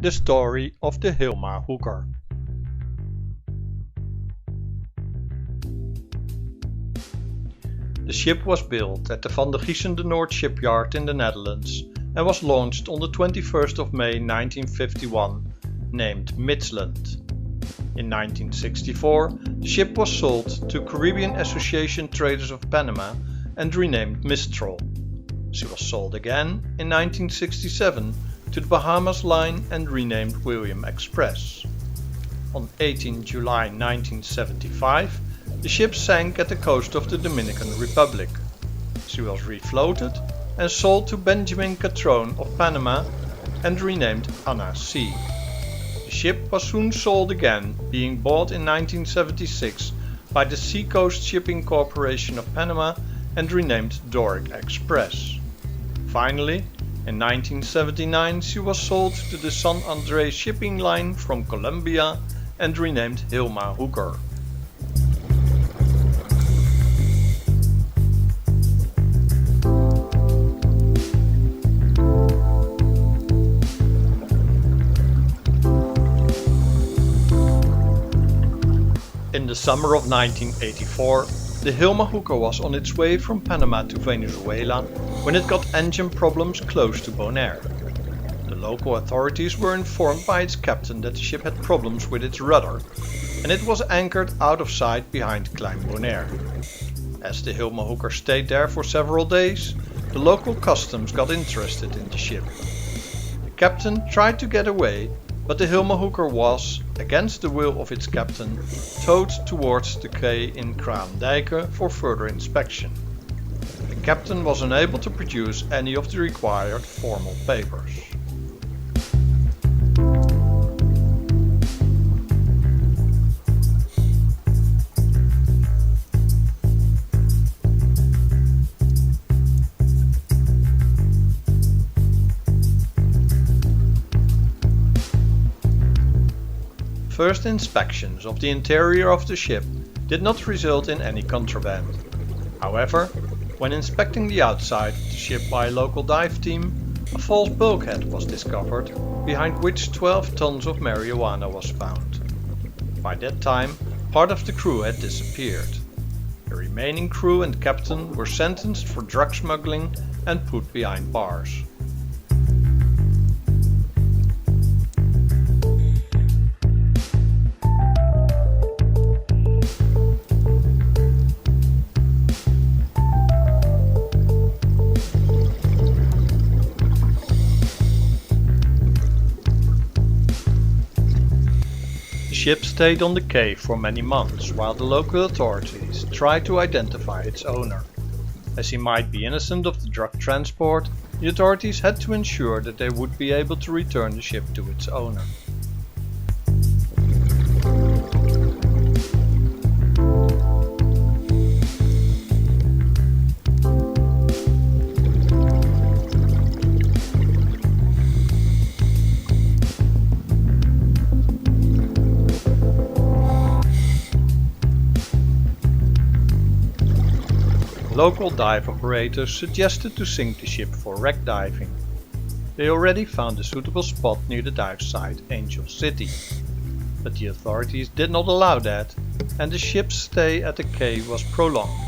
The story of the Hilma Hooker. The ship was built at the Van der Giessen de Noord shipyard in the Netherlands and was launched on the 21st of May 1951, named Midland. In 1964, the ship was sold to Caribbean Association Traders of Panama and renamed Mistral. She was sold again in 1967 to the Bahamas Line and renamed William Express. On 18 July 1975, the ship sank at the coast of the Dominican Republic. She was refloated and sold to Benjamin Catrone of Panama and renamed Anna C. The ship was soon sold again, being bought in 1976 by the Seacoast Shipping Corporation of Panama and renamed Doric Express. Finally, in 1979 she was sold to the San Andres Shipping Line from Colombia and renamed Hilma Hooker. In the summer of 1984, the Hilma Hooker was on its way from Panama to Venezuela when it got engine problems close to Bonaire. The local authorities were informed by its captain that the ship had problems with its rudder, and it was anchored out of sight behind Klein Bonaire. As the Hilma Hooker stayed there for several days, the local customs got interested in the ship. The captain tried to get away, but the Hilma Hooker was, against the will of its captain, towed towards the quay in Kraandijke for further inspection. The captain was unable to produce any of the required formal papers. First inspections of the interior of the ship did not result in any contraband. However, when inspecting the outside of the ship by a local dive team, a false bulkhead was discovered, behind which 12 tons of marijuana was found. By that time, part of the crew had disappeared. The remaining crew and captain were sentenced for drug smuggling and put behind bars. The ship stayed on the quay for many months while the local authorities tried to identify its owner. As he might be innocent of the drug transport, the authorities had to ensure that they would be able to return the ship to its owner. Local dive operators suggested to sink the ship for wreck diving. They already found a suitable spot near the dive site, Angel City. But the authorities did not allow that, and the ship's stay at the quay was prolonged.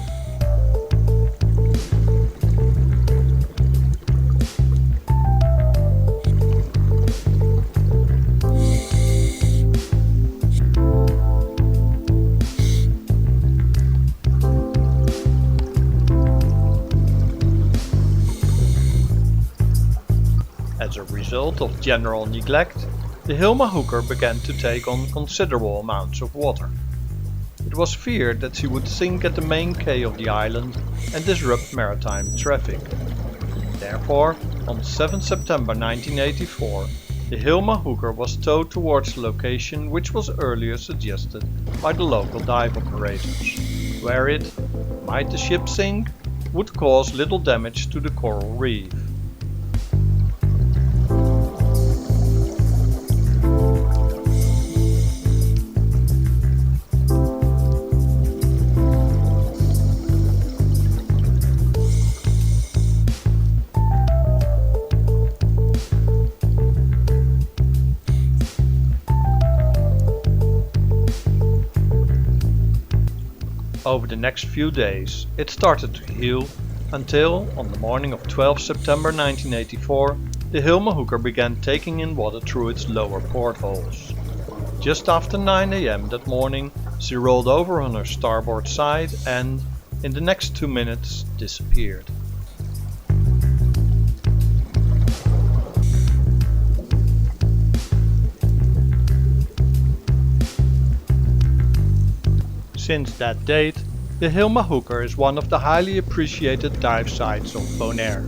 As a result of general neglect, the Hilma Hooker began to take on considerable amounts of water. It was feared that she would sink at the main quay of the island and disrupt maritime traffic. Therefore, on 7 September 1984, the Hilma Hooker was towed towards the location which was earlier suggested by the local dive operators, where it, might the ship sink, would cause little damage to the coral reef. Over the next few days it started to heal until, on the morning of 12 September 1984, the Hilma Hooker began taking in water through its lower portholes. Just after 9 am that morning, she rolled over on her starboard side and, in the next 2 minutes, disappeared. Since that date, the Hilma Hooker is one of the highly appreciated dive sites of Bonaire.